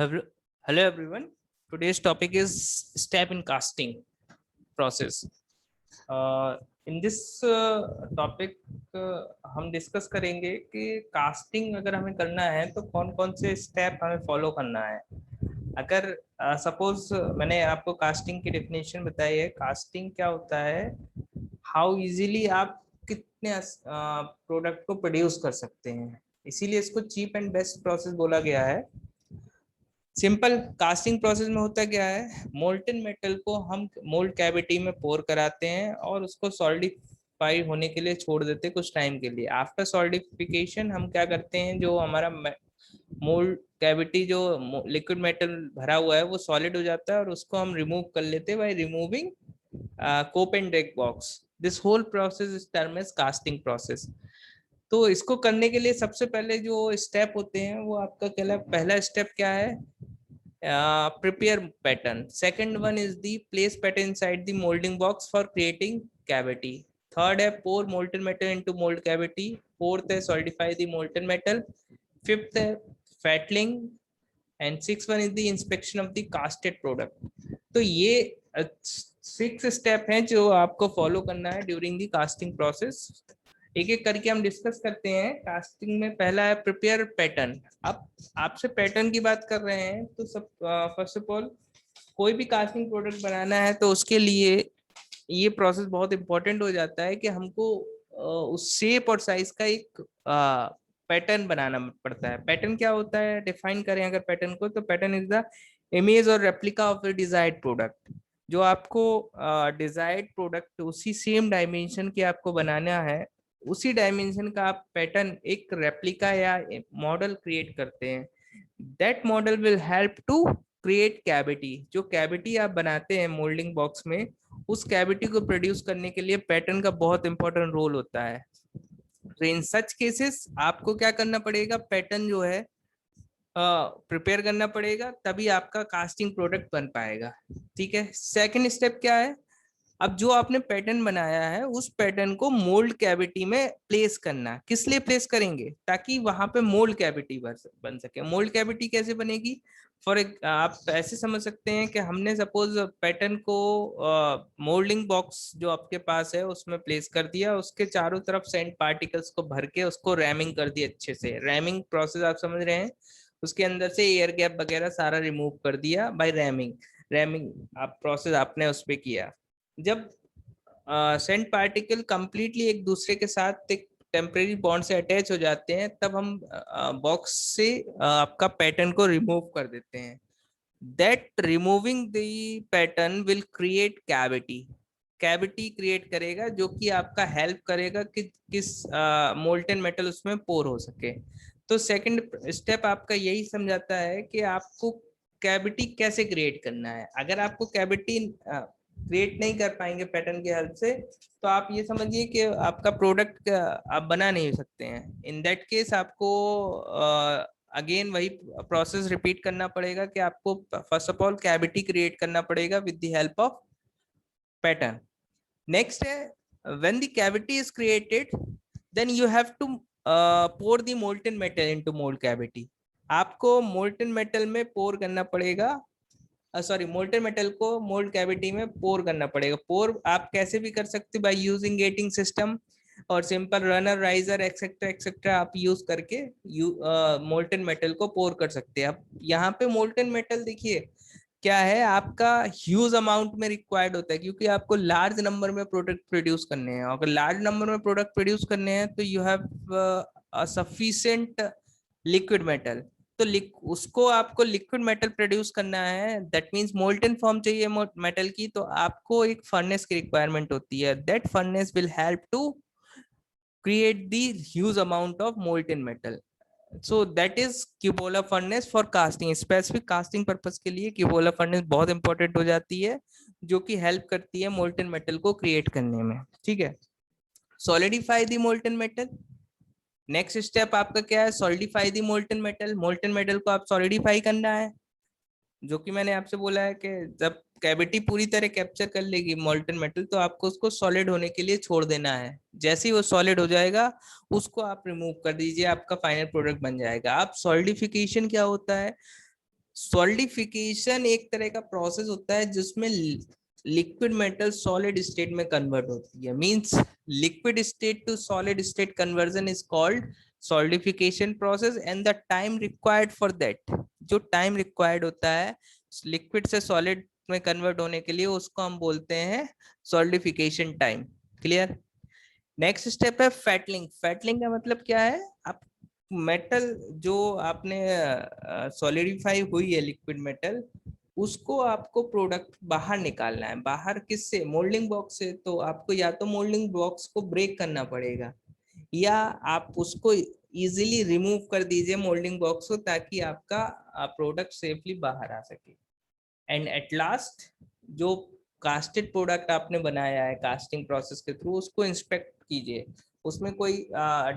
Hello, hello everyone. Today's topic is step in casting process. In this topiक हम discuss करेंगे कि casting अगर हमें करना है तो कौन कौन से स्टेप हमें फॉलो करना है। अगर सपोज मैंने आपको कास्टिंग की डेफिनेशन बताई है, कास्टिंग क्या होता है, हाउ इजीली आप कितने प्रोडक्ट को प्रोड्यूस कर सकते हैं, इसीलिए इसको चीप एंड बेस्ट प्रोसेस बोला गया है। सिंपल कास्टिंग प्रोसेस में होता क्या है, मोल्टन मेटल को हम मोल्ड कैविटी में पोर कराते हैं और उसको सॉलिडिफाई होने के लिए छोड़ देते हैं कुछ टाइम के लिए। आफ्टर सॉलिडिफिकेशन हम क्या करते हैं, जो हमारा मोल्ड कैविटी जो लिक्विड मेटल भरा हुआ है वो सॉलिड हो जाता है और उसको हम रिमूव कर लेते हैं by removing cope and drag box. This whole process is term as casting process. तो इसको करने के लिए सबसे पहले जो स्टेप होते हैं वो आपका कहला, पहला स्टेप क्या है, prepare pattern. Second one is the place pattern inside the molding box for creating cavity. Third है pour molten metal into mold cavity. Fourth है solidify the molten metal. Fifth है fettling and sixth one is the inspection of the casted product. तो ये 6 step हैं जो आपको follow करना है ड्यूरिंग द कास्टिंग प्रोसेस। एक एक करके हम डिस्कस करते हैं। कास्टिंग में पहला है प्रिपेयर पैटर्न। अब आपसे पैटर्न की बात कर रहे हैं तो सब फर्स्ट ऑफ ऑल कोई भी कास्टिंग प्रोडक्ट बनाना है तो उसके लिए ये प्रोसेस बहुत इंपॉर्टेंट हो जाता है कि हमको उस शेप और साइज का एक पैटर्न बनाना पड़ता है। पैटर्न क्या होता है, डिफाइन करें अगर पैटर्न को, तो पैटर्न इज द इमेज और replica of the desired product. जो आपको डिजायर्ड प्रोडक्ट उसी सेम डायमेंशन के आपको बनाना है, उसी डायमेंशन का आप पैटर्न एक रेप्लिका या मॉडल क्रिएट करते हैं। That model will help to create cavity. जो कैविटी आप बनाते हैं मोल्डिंग बॉक्स में, उस कैविटी को प्रोड्यूस करने के लिए पैटर्न का बहुत इंपॉर्टेंट रोल होता है। तो इन सच केसेस आपको क्या करना पड़ेगा, पैटर्न जो है प्रिपेयर करना पड़ेगा, तभी आपका कास्टिंग प्रोडक्ट बन पाएगा। ठीक है। सेकंड स्टेप क्या है, अब जो आपने पैटर्न बनाया है उस पैटर्न को मोल्ड कैविटी में प्लेस करना। किस लिए प्लेस करेंगे, ताकि वहां पे मोल्ड कैविटी बन सके। मोल्ड कैविटी कैसे बनेगी, आप ऐसे समझ सकते हैं कि हमने सपोज पैटर्न को मोल्डिंग बॉक्स जो आपके पास है उसमें प्लेस कर दिया, उसके चारों तरफ सैंड पार्टिकल्स को भर के उसको रैमिंग कर दिया अच्छे से। रैमिंग प्रोसेस आप समझ रहे हैं, उसके अंदर से एयर गैप वगैरह सारा रिमूव कर दिया बाय रैमिंग। रैमिंग आप प्रोसेस आपने उस पर किया। जब सेंट पार्टिकल कंप्लीटली एक दूसरे के साथ एक टेम्परेरी बॉन्ड से अटैच हो जाते हैं, तब हम बॉक्स से आपका पैटर्न को रिमूव कर देते हैं। That removing the pattern will create cavity. Cavity create करेगा जो कि आपका हेल्प करेगा कि किस मोल्टन मेटल उसमें पोर हो सके। तो सेकंड स्टेप आपका यही समझाता है कि आपको कैविटी कैसे क्रिएट करना है। अगर आपको कैविटी क्रिएट नहीं कर पाएंगे पैटर्न की हेल्प से, तो आप ये समझिए कि आपका प्रोडक्ट आप बना नहीं सकते हैं। इन दैट केस आपको अगेन वही प्रोसेस रिपीट करना पड़ेगा कि आपको first of all cavity create करना पड़ेगा with the help of pattern. Next है, when the cavity is created then you have to pour the molten metal into mould cavity. आपको मोल्टन मेटल में pour करना पड़ेगा, मोल्टन मेटल को mould cavity में pour करना पड़ेगा। पोर आप कैसे भी कर सकते बाय यूजिंग गेटिंग सिस्टम और simple runner, riser etcetera etcetera आप यूज करके मोल्टन मेटल को पोर कर सकते हैं। अब यहाँ पे मोल्टन मेटल देखिए क्या है, आपका ह्यूज अमाउंट में रिक्वायर्ड होता है, क्योंकि आपको लार्ज नंबर में प्रोडक्ट प्रोड्यूस करने हैं। अगर लार्ज नंबर में प्रोडक्ट प्रोड्यूस करने हैं तो you have sufficient liquid metal. तो उसको आपको लिक्विड मेटल प्रोड्यूस करना है, दैट मींस मोल्टन फॉर्म चाहिए मेटल की, तो आपको एक फर्नेस की रिक्वायरमेंट होती है। That furnace will help to create the huge amount of molten metal. So that is cupola furnace for casting. Specific casting purpose के लिए क्यूबोला फर्नेस बहुत इंपॉर्टेंट हो जाती है, जो कि हेल्प करती है मोल्टन मेटल को क्रिएट करने में। ठीक है। Solidify the molten metal. Next step आपका क्या है, सॉलिडिफाई दी मोल्टन मेटल। मोल्टन मेटल को आप सॉलिडिफाई करना है, जो कि मैंने आपसे बोला है कि जब कैविटी पूरी तरह कैप्चर कर लेगी मोल्टन मेटल, तो आपको उसको सॉलिड होने के लिए छोड़ देना है। जैसे ही वो सॉलिड हो जाएगा उसको आप रिमूव कर दीजिए, आपका फाइनल प्रोडक्ट बन जाएगा। आप सॉलिडिफिकेशन क्या होता है, सॉलिडिफिकेशन एक तरह का प्रोसेस होता है जिसमें लिक्विड मेटल सॉलिड स्टेट में कन्वर्ट होती है, means liquid state to solid state conversion is called solidification process and the time required for that, जो टाइम रिक्वायर्ड होता है लिक्विड से सॉलिड में कन्वर्ट होने के लिए उसको हम बोलते हैं solidification time. Clear? Next step है फेटलिंग। फेटलिंग का मतलब क्या है? आप मेटल जो आपने सॉलिडिफाई हुई है लिक्विड मेटल, उसको आपको प्रोडक्ट बाहर निकालना है। बाहर किससे? मोल्डिंग बॉक्स से। तो आपको या तो मोल्डिंग बॉक्स को ब्रेक करना पड़ेगा या आप उसको इजीली रिमूव कर दीजिए मोल्डिंग बॉक्स को, ताकि आपका प्रोडक्ट सेफली बाहर आ सके। एंड एट लास्ट जो कास्टेड प्रोडक्ट आपने बनाया है कास्टिंग प्रोसेस के थ्रू, उसको इंस्पेक्ट कीजिए, उसमें कोई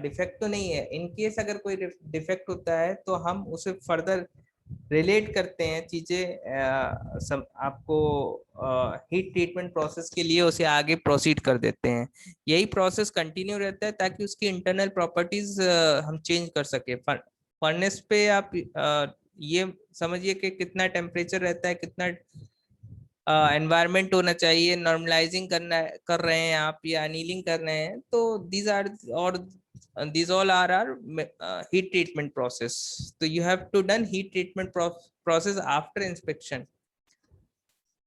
डिफेक्ट तो नहीं है। इन केस अगर कोई डिफेक्ट होता है तो हम उसे फर्दर रिलेट करते हैं चीजें, आपको हीट ट्रीटमेंट प्रोसेस के लिए उसे आगे प्रोसीड कर देते हैं। यही प्रोसेस कंटिन्यू रहता है ताकि उसकी इंटरनल प्रॉपर्टीज हम चेंज कर सके। फर्नेस पे आप ये समझिए कि कितना टेम्परेचर रहता है, कितना एनवायरनमेंट होना चाहिए, नॉर्मलाइजिंग कर रहे हैं आप या अनीलिंग कर रहे हैं, तो दीज आर और these all are our heat treatment process. So you have to done heat treatment process after inspection.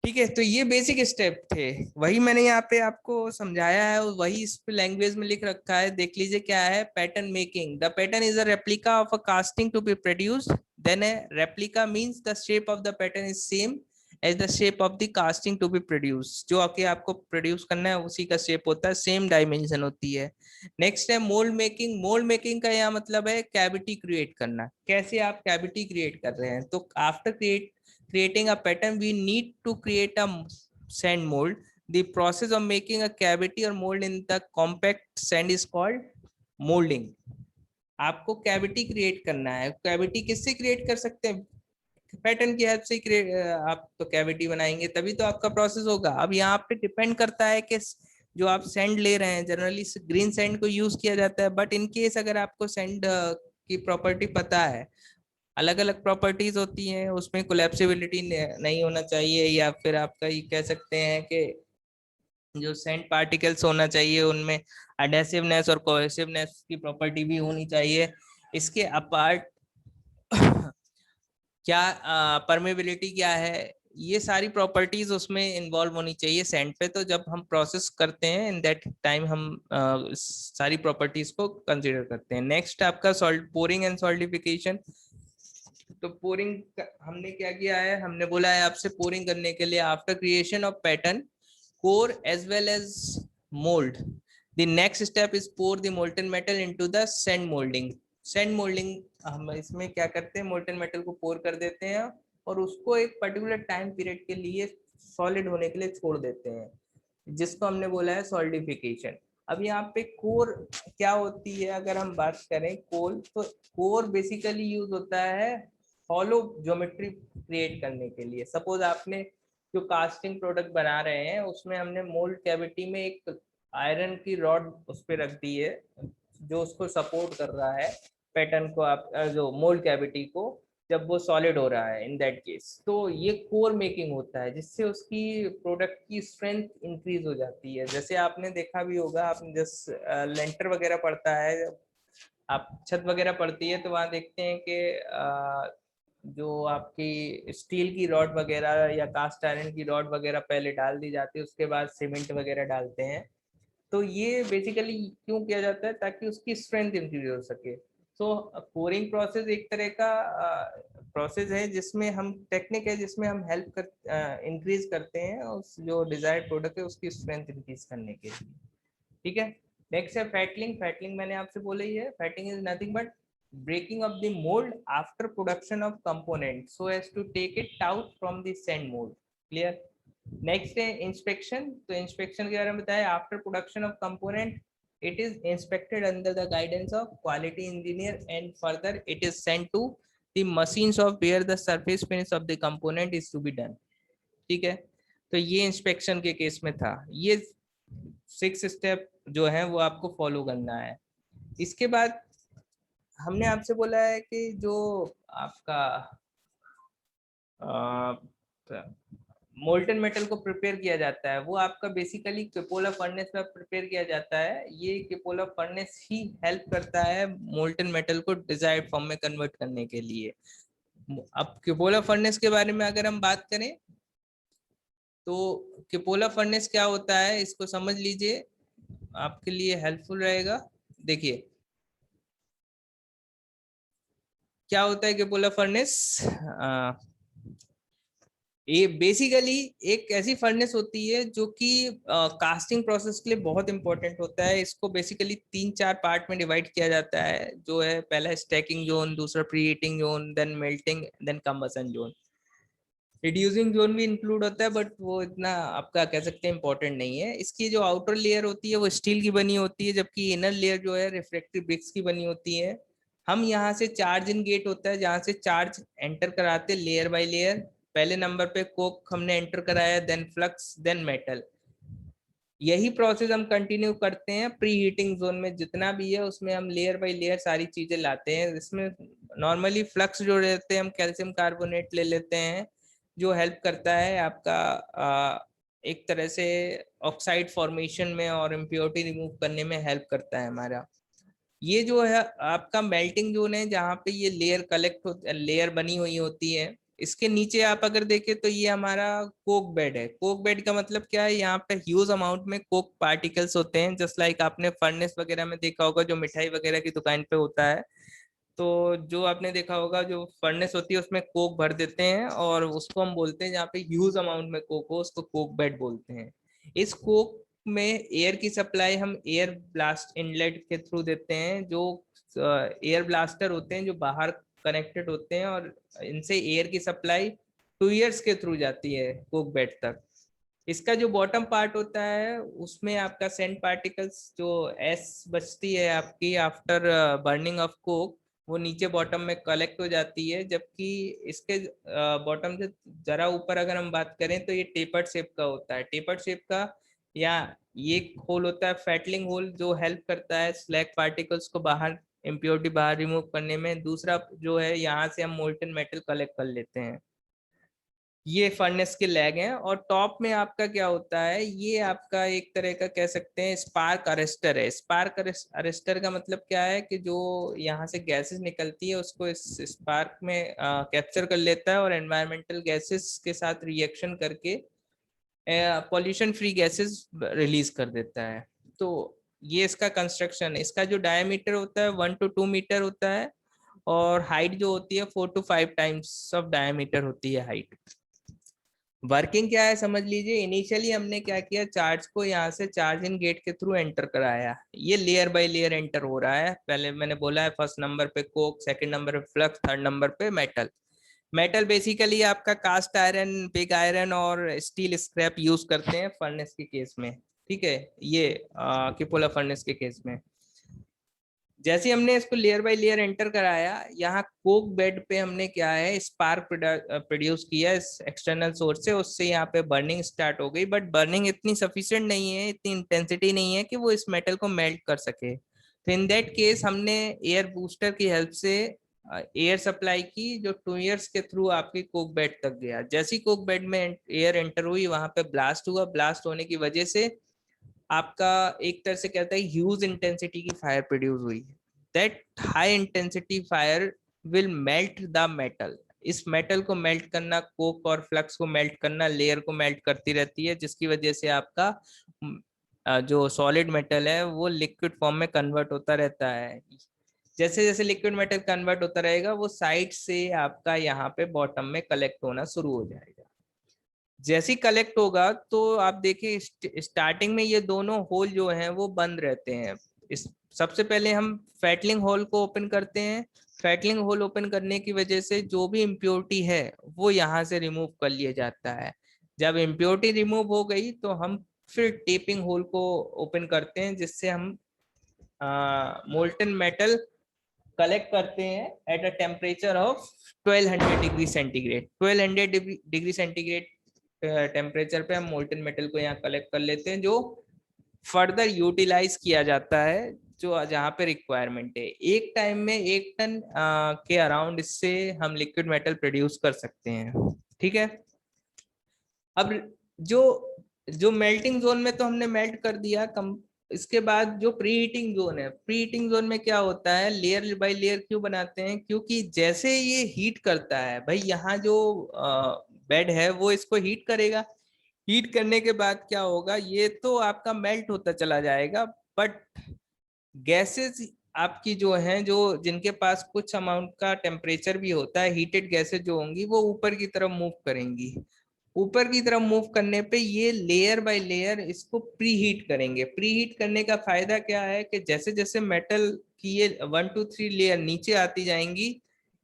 ठीक है, तो ये बेसिक स्टेप थे, वही मैंने यहाँ पे आपको समझाया है, वही इस पे लैंग्वेज में लिख रखा है। देख लीजिए क्या है। Pattern making, the pattern is a replica of a casting to be produced, then a replica means the shape of the pattern is same as the shape of the casting to be produce. जो आके आपको produce करना है उसी का shape होता है, same dimension होती है। नेक्स्ट है मोल्ड मेकिंग। मोल्ड मेकिंग का यहाँ मतलब है कैविटी क्रिएट करना। कैसे आप कैविटी क्रिएट कर रहे हैं? तो after creating a pattern we need to create a sand mold. The process of making a cavity or mold in the compact sand is called molding. आपको कैविटी क्रिएट करना है। कैविटी किससे create कर सकते हैं? पैटर्न की help से आप तो कैविटी बनाएंगे, तभी तो आपका प्रोसेस होगा। अब यहाँ पे डिपेंड करता है कि जो आप सैंड ले रहे हैं, जनरली ग्रीन सैंड को यूज किया जाता है, बट इन केस अगर आपको सैंड की प्रॉपर्टी पता है, अलग अलग प्रॉपर्टीज होती हैं, उसमें कोलैप्सिबिलिटी नहीं होना चाहिए, या फिर आपका ये कह सकते हैं कि जो सैंड पार्टिकल्स होना चाहिए उनमें एडेसिवनेस और कोहेसिवनेस की प्रॉपर्टी भी होनी चाहिए। इसके अपार्ट क्या परमेबिलिटी क्या है, ये सारी प्रॉपर्टीज उसमें इन्वॉल्व होनी चाहिए सैंड पे। तो जब हम प्रोसेस करते हैं इन दैट टाइम हम सारी प्रॉपर्टीज को कंसीडर करते हैं। नेक्स्ट आपका सॉल्ट पोरिंग एंड सॉल्टिफिकेशन। तो पोरिंग हमने क्या किया है, हमने बोला है आपसे पोरिंग करने के लिए after creation of pattern core as well as mold the next step is pour the molten metal into the sand molding. Sand molding हम इसमें क्या करते हैं, मोल्टन मेटल को पोर कर देते हैं और उसको एक पर्टिकुलर टाइम पीरियड के लिए सॉलिड होने के लिए छोड़ देते हैं, जिसको हमने बोला है सॉलिडिफिकेशन। अब यहाँ पे कोर क्या होती है, अगर हम बात करें कोर, तो कोर बेसिकली यूज होता है हॉलो ज्योमेट्री क्रिएट करने के लिए। सपोज आपने जो कास्टिंग प्रोडक्ट बना रहे हैं उसमें हमने मोल्ड कैविटी में एक आयरन की रॉड उस पर रख दी है जो उसको सपोर्ट कर रहा है पैटर्न को, आप जो मोल्ड कैविटी को, जब वो सॉलिड हो रहा है इन दैट केस। तो ये कोर मेकिंग होता है जिससे उसकी प्रोडक्ट की स्ट्रेंथ इंक्रीज हो जाती है। जैसे आपने देखा भी होगा, आपने जस्ट लेंटर वगैरह पड़ता है, आप छत वगैरह पड़ती है तो वहां देखते हैं कि जो आपकी स्टील की रॉड वगैरह या कास्ट आयरन की रॉड वगैरह पहले डाल दी जाती है, उसके बाद सीमेंट वगैरह डालते हैं। तो ये बेसिकली क्यों किया जाता है? ताकि उसकी स्ट्रेंथ इंक्रीज हो सके। तो कोरिंग प्रोसेस एक तरह का प्रोसेस है जिसमें हम टेक्निक है जिसमें हम हेल्प कर इंक्रीज करते हैं उस जो डिजायर्ड प्रोडक्ट है उसकी स्ट्रेंथ इंक्रीज करने के लिए। ठीक है। नेक्स्ट है फैटलिंग। फैटलिंग मैंने आपसे बोला ही है, fettling is nothing but breaking of the mold after production of component so as to take it out from the sand mold. Clear? Next है इंस्पेक्शन। तो इंस्पेक्शन के बारे में बताया, after production of component it is inspected under the guidance of quality engineer and further it is sent to the machines of where the surface finish of the component is to be done. ठीक है, तो ये inspection के case में था। ये 6 step जो है वो आपको फॉलो करना है। इसके बाद हमने आपसे बोला है कि जो आपका मोल्टन मेटल को प्रिपेयर किया जाता है वो आपका बेसिकली किपोला फर्नेस में प्रिपेयर किया जाता है। ये किपोला फर्नेस ही हेल्प करता है मोल्टन मेटल को डिजायर्ड फॉर्म में कन्वर्ट करने के लिए। अब किपोला फर्नेस के बारे में अगर हम बात करें तो किपोला फर्नेस क्या होता है इसको समझ लीजिए, आपके लिए हेल्पफुल रहेगा। देखिए क्या होता है किपोला फर्नेस। ये बेसिकली एक ऐसी फर्नेस होती है जो कि कास्टिंग प्रोसेस के लिए बहुत इंपॉर्टेंट होता है। इसको बेसिकली 3-4 पार्ट में डिवाइड किया जाता है, जो है पहला स्टैकिंग जोन, दूसरा pre heating zone, then melting, then combustion zone. Reducing zone भी इंक्लूड होता है बट वो इतना आपका कह सकते हैं इंपॉर्टेंट नहीं है। इसकी जो आउटर लेयर होती है वो स्टील की बनी होती है, जबकि इनर लेयर जो है रिफ्रैक्टिव ब्रिक्स की बनी होती है। हम यहाँ से चार्ज इन गेट होता है जहाँ से चार्ज एंटर कराते लेयर बाय लेयर। पहले नंबर पे कोक हमने एंटर कराया, देन फ्लक्स, देन मेटल। यही प्रोसेस हम कंटिन्यू करते हैं प्री हीटिंग जोन में। जितना भी है उसमें हम लेयर बाय लेयर सारी चीजें लाते हैं। इसमें नॉर्मली फ्लक्स जो रहते हैं हम कैल्शियम कार्बोनेट ले लेते हैं, जो हेल्प करता है आपका एक तरह से ऑक्साइड फॉर्मेशन में और इम्प्योरिटी रिमूव करने में हेल्प करता है हमारा। ये जो है आपका मेल्टिंग जोन है जहाँ पे ये लेयर कलेक्ट हो, लेयर बनी हुई होती है। इसके नीचे आप अगर देखें तो ये हमारा कोक बेड है। कोक बेड का मतलब क्या है, यहाँ पे ह्यूज अमाउंट में कोक पार्टिकल्स होते हैं, जस्ट लाइक आपने फर्नेस वगैरह में देखा होगा जो मिठाई वगैरह की दुकान पे होता है। तो जो आपने देखा होगा जो फर्नेस होती है उसमें कोक भर देते हैं और उसको हम बोलते हैं, जहाँ पे ह्यूज अमाउंट में कोक हो उसको कोक बेड बोलते हैं। इस कोक में एयर की सप्लाई हम एयर ब्लास्ट इनलेट के थ्रू देते हैं, जो एयर ब्लास्टर होते हैं जो बाहर कनेक्टेड होते हैं, और इनसे एयर की सप्लाई 2 ईयर्स के थ्रू जाती है कोक बेड तक। इसका जो बॉटम पार्ट होता है उसमें आपका सेंट पार्टिकल्स जो एस बचती है आपकी आफ्टर बर्निंग ऑफ कोक, वो नीचे बॉटम में कलेक्ट हो जाती है। जबकि इसके बॉटम से जरा ऊपर अगर हम बात करें तो ये टेपर्ड शेप का होता है। टेपर्ड शेप का या ये होल होता है फैटलिंग होल, जो हेल्प करता है स्लैग पार्टिकल्स को बाहर, इम्प्योरिटी बाहर रिमूव करने में। दूसरा जो है यहाँ से हम मोल्टन मेटल कलेक्ट कर लेते हैं। ये फर्नेस के लैग हैं। और टॉप में आपका क्या होता है, ये आपका एक तरह का कह सकते हैं स्पार्क अरेस्टर है। स्पार्क अरेस्टर का मतलब क्या है कि जो यहाँ से गैसेस निकलती है उसको इस स्पार्क में कैप्चर कर लेता है और एनवायरमेंटल गैसेस के साथ रिएक्शन करके पॉल्यूशन फ्री गैसेस रिलीज कर देता है। तो ये इसका कंस्ट्रक्शन है। इसका जो डायमीटर होता है 1 to 2 मीटर होता है, और हाइट जो होती है 4 to 5 टाइम्स ऑफ डायमीटर होती है हाइट। वर्किंग क्या है समझ लीजिए। इनिशियली हमने क्या किया, चार्ज को यहाँ से चार्ज इन गेट के थ्रू एंटर कराया। ये लेयर बाय लेयर एंटर हो रहा है। पहले मैंने बोला है फर्स्ट नंबर पे कोक, सेकंड नंबर पे फ्लक्स, थर्ड नंबर पे मेटल। मेटल बेसिकली आपका कास्ट आयरन, पिग आयरन और स्टील स्क्रैप यूज करते हैं फर्नेस के केस में। ठीक है, ये किपोला फर्नेस के केस में जैसे हमने इसको लेयर बाय लेयर एंटर कराया, यहाँ कोक बेड पे हमने क्या है स्पार्क प्रोड्यूस किया इस एक्सटर्नल सोर्स से। उससे यहाँ पे बर्निंग स्टार्ट हो गई, बट बर्निंग इतनी सफिशिएंट नहीं है, इतनी इंटेंसिटी नहीं है कि वो इस मेटल को मेल्ट कर सके। तो इन दैट केस हमने एयर बूस्टर की हेल्प से एयर सप्लाई की, जो 2 ईयर्स के थ्रू आपकी कोक बेड तक गया। जैसी कोक बेड में एयर एंटर हुई वहां पे ब्लास्ट हुआ। ब्लास्ट होने की वजह से आपका एक तरह से कहता है ह्यूज इंटेंसिटी की फायर प्रोड्यूस हुई। That high intensity fire will melt the metal. इस मेटल को मेल्ट करना, कोक और फ्लक्स को मेल्ट करना, लेयर को मेल्ट करती रहती है, जिसकी वजह से आपका जो सॉलिड मेटल है वो लिक्विड फॉर्म में कन्वर्ट होता रहता है। जैसे जैसे लिक्विड मेटल कन्वर्ट होता रहेगा वो साइड से आपका यहाँ पे बॉटम में कलेक्ट होना शुरू हो जाएगा। जैसे ही कलेक्ट होगा तो आप देखिए स्टार्टिंग में ये दोनों होल जो हैं वो बंद रहते हैं। इस सबसे पहले हम फैटलिंग होल को ओपन करते हैं। फैटलिंग होल ओपन करने की वजह से जो भी इम्प्योरिटी है वो यहाँ से रिमूव कर लिया जाता है। जब इम्प्योरिटी रिमूव हो गई तो हम फिर टेपिंग होल को ओपन करते हैं, जिससे हम मोल्टन मेटल कलेक्ट करते हैं at a temperature of 1200 degree centigrade. 1200 degree centigrade temperature पे हम मोल्टन मेटल को यहाँ कलेक्ट कर लेते हैं, जो फर्दर यूटिलाइज किया जाता है जो जहाँ पे रिक्वायरमेंट है। एक टाइम में 1 टन के अराउंड इससे हम लिक्विड मेटल प्रोड्यूस कर सकते हैं। ठीक है। अब जो जो मेल्टिंग जोन में तो हमने मेल्ट कर दिया कम। इसके बाद जो प्री हीटिंग जोन है, प्री हीटिंग जोन में क्या होता है, लेयर बाय लेयर क्यों बनाते हैं, क्योंकि जैसे ये हीट करता है भाई, यहाँ जो बेड है वो इसको हीट करेगा। हीट करने के बाद क्या होगा, ये तो आपका मेल्ट होता चला जाएगा, बट गैसेस आपकी जो हैं, जो जिनके पास कुछ अमाउंट का टेम्परेचर भी होता है, हीटेड गैसेस जो होंगी वो ऊपर की तरफ मूव करेंगी। ऊपर की तरफ मूव करने पे ये लेयर बाय लेयर इसको प्री हीट करेंगे। प्री हीट करने का फायदा क्या है कि जैसे जैसे मेटल की ये 1 2 3 लेयर नीचे आती जाएंगी,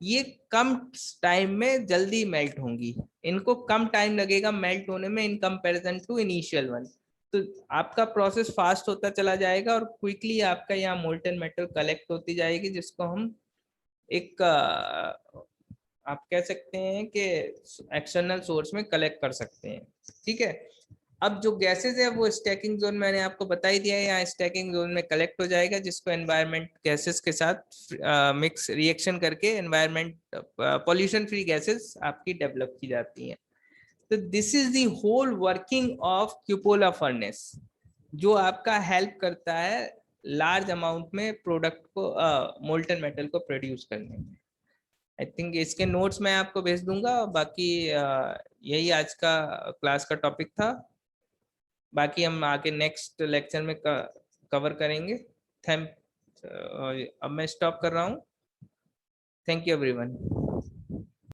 ये कम टाइम में जल्दी मेल्ट होंगी। इनको कम टाइम लगेगा मेल्ट होने में in comparison to initial one. तो आपका प्रोसेस फास्ट होता चला जाएगा और क्विकली आपका यहाँ मोल्टन मेटल कलेक्ट होती जाएगी, जिसको हम एक आप कह सकते हैं कि एक्सटर्नल सोर्स में कलेक्ट कर सकते हैं। ठीक है। अब जो गैसेस है वो स्टैकिंग जोन मैंने आपको बता ही दिया है, यहाँ स्टैकिंग जोन में कलेक्ट हो जाएगा, जिसको एनवायरनमेंट गैसेस के साथ मिक्स रिएक्शन करके एनवायरनमेंट पॉल्यूशन फ्री गैसेस आपकी डेवलप की जाती हैं। तो this is the whole working of cupola furnace, जो आपका हेल्प करता है लार्ज अमाउंट में प्रोडक्ट को मोल्टन मेटल को प्रोड्यूस करने में। आई थिंक इसके नोट्स मैं आपको भेज दूंगा। बाकी यही आज का क्लास का टॉपिक था। बाकी हम आगे नेक्स्ट लेक्चर में कवर करेंगे। थैंक अब मैं स्टॉप कर रहा हूँ। Thank you everyone.